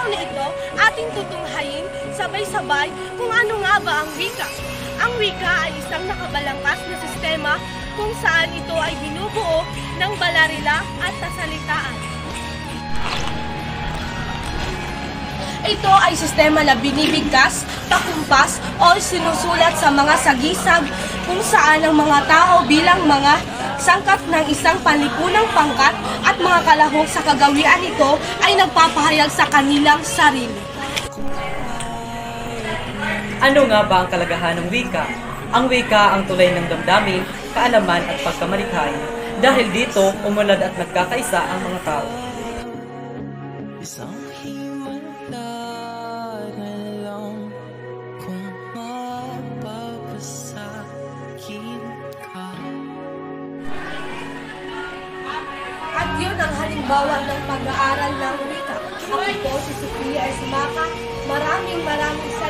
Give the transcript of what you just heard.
na ito, ating tutunghayin sabay-sabay kung ano nga ba ang wika. Ang wika ay isang nakabalangkas na sistema kung saan ito ay binubuo ng balarila at tasalitaan. Ito ay sistema na binibigkas, pakumpas o sinusulat sa mga sagisag kung saan ang mga tao bilang mga sangkap ng isang panlipunang pangkat at mga kalahok sa kagawian nito ay nagpapahayag sa kanilang sarili. Ano nga ba ang kalagahan ng wika? Ang wika ang tulay ng damdamin, kaalaman at pagkamalikhain. Dahil dito, umunlad at nagkakaisa ang mga tao. Isang himala na lang kung mapapasakit ka. At yun ang halimbawa ng pag-aaral ng wika. Ako po si Sophia Esmaca. Maraming salamat.